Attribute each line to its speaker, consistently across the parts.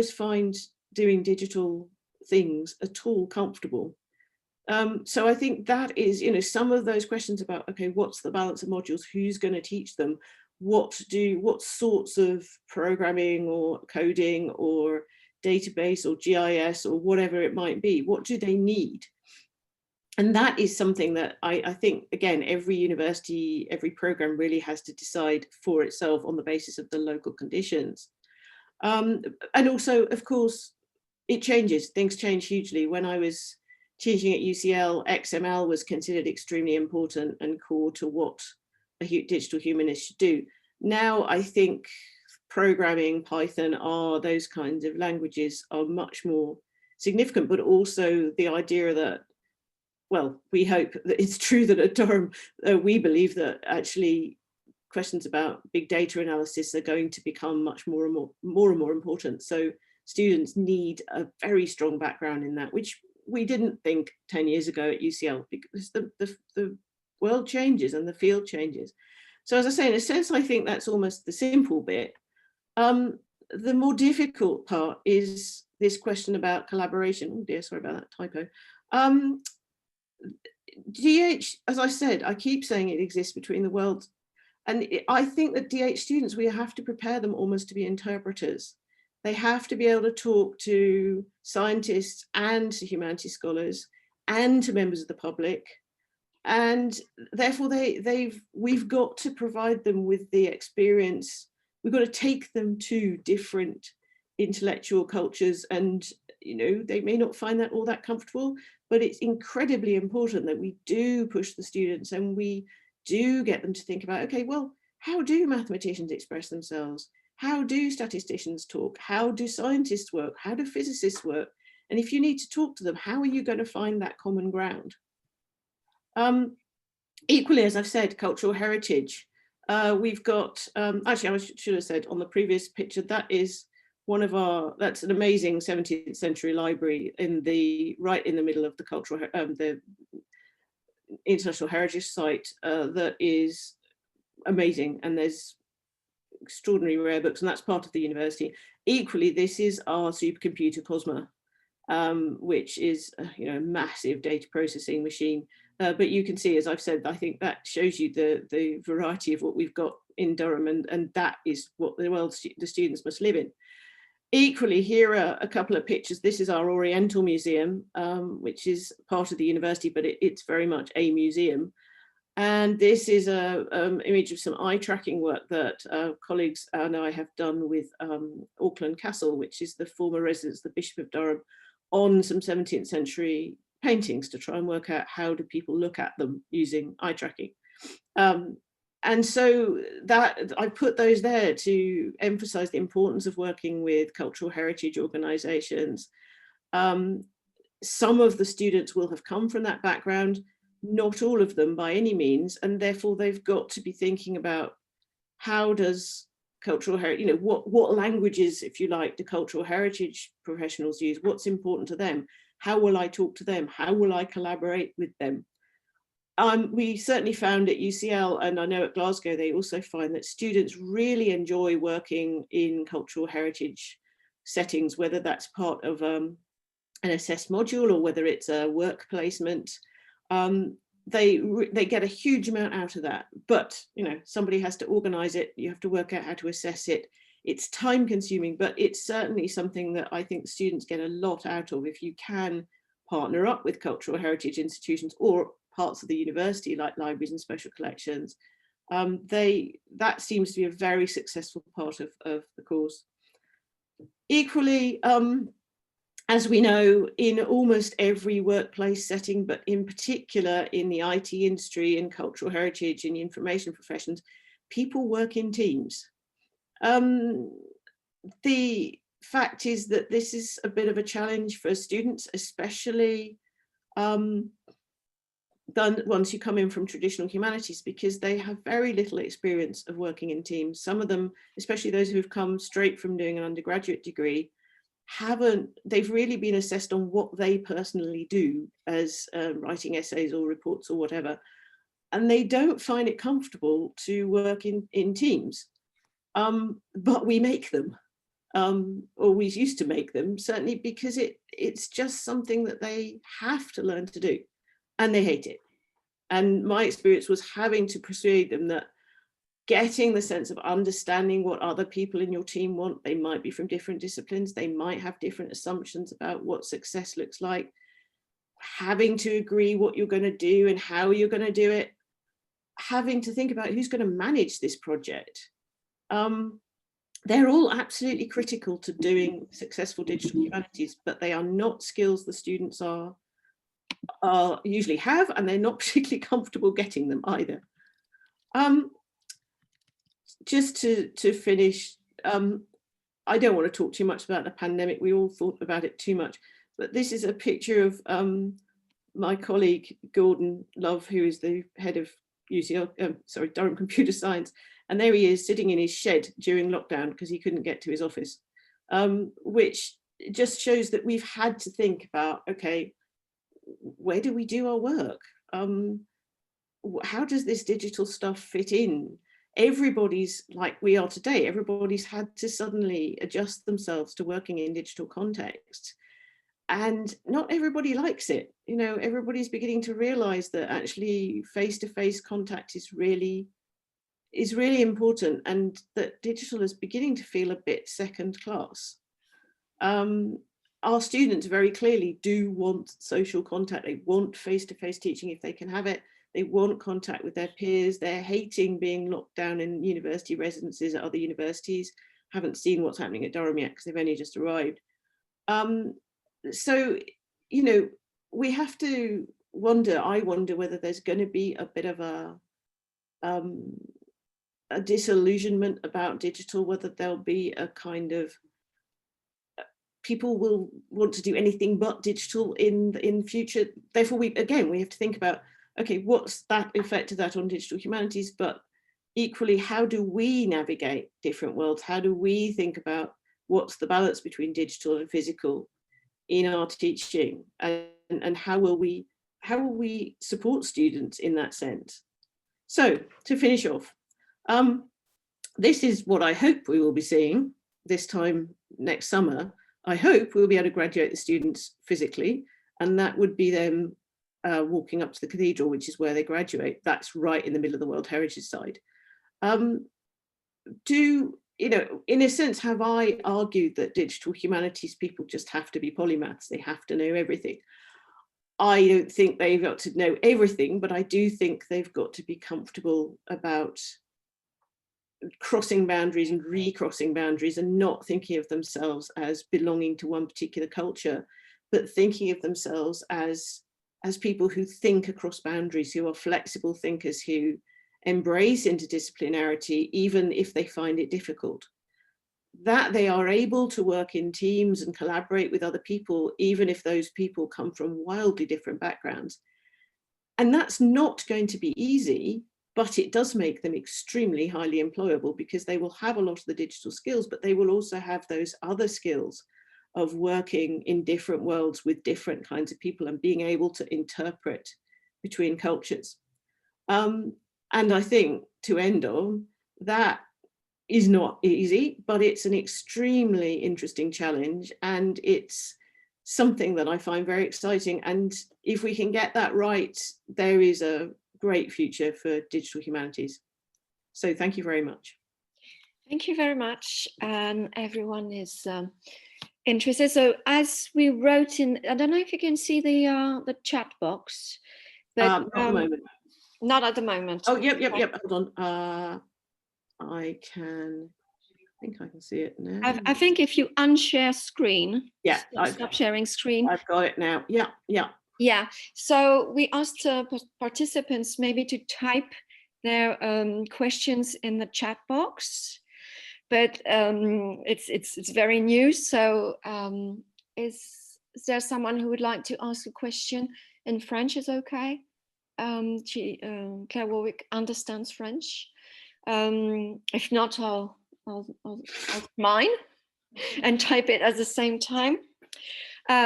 Speaker 1: find doing digital things at all comfortable. So I think that is, some of those questions about, okay, what's the balance of modules? Who's going to teach them? What sorts of programming or coding or database or GIS or whatever it might be, what do they need? And that is something that I think, again, every university, every program really has to decide for itself on the basis of the local conditions. And also, of course, it changes. Things change hugely. When I was teaching at UCL, XML was considered extremely important and core to what a digital humanist should do. Now, I think programming, Python, R, those kinds of languages are much more significant, but also the idea that, well, we hope that it's true that at Durham, we believe that actually questions about big data analysis are going to become much more and more important. So students need a very strong background in that, which we didn't think 10 years ago at UCL, because the world changes and the field changes. So as I say, in a sense, I think that's almost the simple bit. The more difficult part is this question about collaboration. Oh dear, sorry about that typo. DH, as I said, I keep saying it exists between the worlds. And I think that DH students, we have to prepare them almost to be interpreters. They have to be able to talk to scientists and to humanities scholars and to members of the public. And therefore we've got to provide them with the experience. We've got to take them to different intellectual cultures, and they may not find that all that comfortable, but it's incredibly important that we do push the students and we do get them to think about, okay, well, how do mathematicians express themselves? How do statisticians talk? How do scientists work? How do physicists work? And if you need to talk to them, how are you going to find that common ground? Equally, as I've said, cultural heritage. We've got, actually, I should have said on the previous picture, that's an amazing 17th century library right in the middle of the cultural, the International Heritage Site, that is amazing. And there's extraordinary rare books, and that's part of the university. Equally, this is our supercomputer Cosma, which is a massive data processing machine. But you can see, as I've said, I think that shows you the variety of what we've got in Durham, and that is what the world the students must live in. Equally, here are a couple of pictures. This is our Oriental Museum, which is part of the university, but it's very much a museum. And this is an image of some eye tracking work that colleagues and I have done with Auckland Castle, which is the former residence of the Bishop of Durham, on some 17th century paintings to try and work out how do people look at them using eye tracking. And so that I put those there to emphasize the importance of working with cultural heritage organizations. Some of the students will have come from that background, not all of them by any means, and therefore they've got to be thinking about how does cultural heritage, what languages, if you like, do cultural heritage professionals use? What's important to them? How will I talk to them? How will I collaborate with them? We certainly found at UCL, and I know at Glasgow, they also find that students really enjoy working in cultural heritage settings, whether that's part of an assessed module or whether it's a work placement. They get a huge amount out of that, but somebody has to organize it. You have to work out how to assess it. It's time consuming, but it's certainly something that I think students get a lot out of if you can partner up with cultural heritage institutions or parts of the university like libraries and special collections. That seems to be a very successful part of the course. Equally, as we know, in almost every workplace setting, but in particular in the IT industry, in cultural heritage, in the information professions, people work in teams. The fact is that this is a bit of a challenge for students, especially once you come in from traditional humanities, because they have very little experience of working in teams. Some of them, especially those who've come straight from doing an undergraduate degree, they've really been assessed on what they personally do as writing essays or reports or whatever, and they don't find it comfortable to work in teams, but we make them. always used to make them, certainly because it's just something that they have to learn to do, and they hate it. And my experience was having to persuade them that getting the sense of understanding what other people in your team want, they might be from different disciplines, they might have different assumptions about what success looks like, having to agree what you're going to do and how you're going to do it, having to think about who's going to manage this project. They're all absolutely critical to doing successful digital humanities, but they are not skills the students are usually have, and they're not particularly comfortable getting them either. Just to finish, I don't want to talk too much about the pandemic. We all thought about it too much, but this is a picture of my colleague Gordon Love, who is the head of Durham Computer Science, and there he is sitting in his shed during lockdown because he couldn't get to his office, which just shows that we've had to think about, okay, where do we do our work? How does this digital stuff fit in? Everybody's, like we are today, everybody's had to suddenly adjust themselves to working in digital context. And not everybody likes it. You know, everybody's beginning to realize that actually face-to-face contact is really important, and that digital is beginning to feel a bit second class. Our students very clearly do want social contact. They want face-to-face teaching if they can have it. They want contact with their peers. They're hating being locked down in university residences at other universities. Haven't seen what's happening at Durham yet because they've only just arrived. So, you know, we have to wonder, I wonder whether there's going to be a bit of a disillusionment about digital, whether there'll be a kind of, people will want to do anything but digital in future. Therefore, we have to think about, okay, what's that effect of that on digital humanities? But equally, how do we navigate different worlds? How do we think about what's the balance between digital and physical in our teaching, and how will we support students in that sense? So to finish off, this is what I hope we will be seeing this time next summer. I hope we'll be able to graduate the students physically, and that would be them walking up to the cathedral, which is where they graduate. That's right in the middle of the World Heritage Site. You know, in a sense, have I argued that digital humanities people just have to be polymaths? They have to know everything. I don't think they've got to know everything, but I do think they've got to be comfortable about crossing boundaries and recrossing boundaries, and not thinking of themselves as belonging to one particular culture, but thinking of themselves as people who think across boundaries, who are flexible thinkers, who embrace interdisciplinarity, even if they find it difficult, that they are able to work in teams and collaborate with other people, even if those people come from wildly different backgrounds. And that's not going to be easy, but it does make them extremely highly employable, because they will have a lot of the digital skills, but they will also have those other skills of working in different worlds with different kinds of people and being able to interpret between cultures. And I think, to end on, that is not easy, but it's an extremely interesting challenge, and it's something that I find very exciting. And if we can get that right, there is a great future for digital humanities. So thank you very much.
Speaker 2: Thank you very much. And everyone is interested. So as we wrote in, I don't know if you can see the chat box, but
Speaker 1: not at the moment.
Speaker 2: Not at the moment.
Speaker 1: Oh, yep. Hold on. I think I can see it now.
Speaker 2: I think if you unshare screen,
Speaker 1: yeah,
Speaker 2: stop sharing screen.
Speaker 1: I've got it now. Yeah.
Speaker 2: So we asked participants maybe to type their questions in the chat box, but it's very new. So is there someone who would like to ask a question in French? Is okay. Claire Warwick understands French. If not, I'll mine and type it at the same time.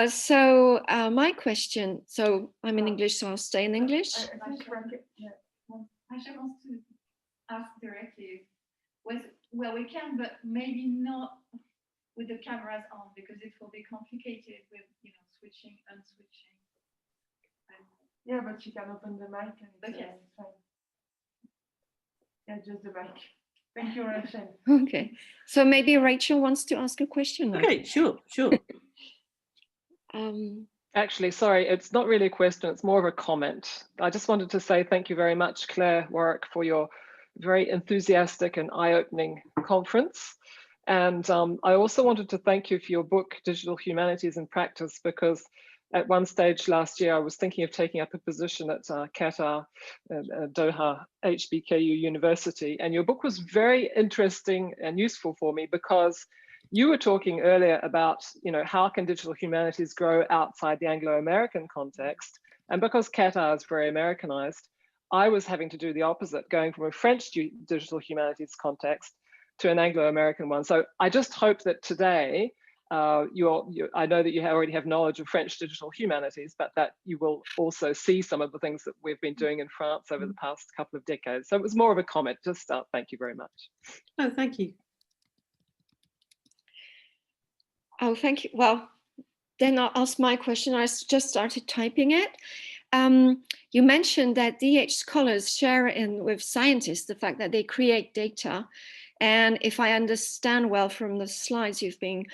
Speaker 2: So my question, so I'm in English, so I'll stay in English.
Speaker 3: I just want to ask directly, well, we can, but maybe not with the cameras on, because it will be complicated with, you know, switching, unswitching.
Speaker 4: Yeah, but you can open the mic and it's
Speaker 3: Okay.
Speaker 4: fine. Yeah, just the mic. Thank you, Rachel.
Speaker 2: Okay, so maybe Rachel wants to ask a question now.
Speaker 1: Okay, sure.
Speaker 5: Actually, sorry, it's not really a question, it's more of a comment. I just wanted to say thank you very much, Claire Warwick, for your very enthusiastic and eye-opening conference. And I also wanted to thank you for your book, Digital Humanities in Practice, because at one stage last year, I was thinking of taking up a position at Qatar, Doha, HBKU University. And your book was very interesting and useful for me, because you were talking earlier about, you know, how can digital humanities grow outside the Anglo-American context? And because Qatar is very Americanized, I was having to do the opposite, going from a French digital humanities context to an Anglo-American one. So I just hope that today, I know that you already have knowledge of French digital humanities, but that you will also see some of the things that we've been doing in France over the past couple of decades. So it was more of a comment, just thank you very much.
Speaker 1: Oh, thank you.
Speaker 2: Oh, thank you. Well, then I'll ask my question. I just started typing it. You mentioned that DH scholars share with scientists the fact that they create data. And if I understand well from the slides you've been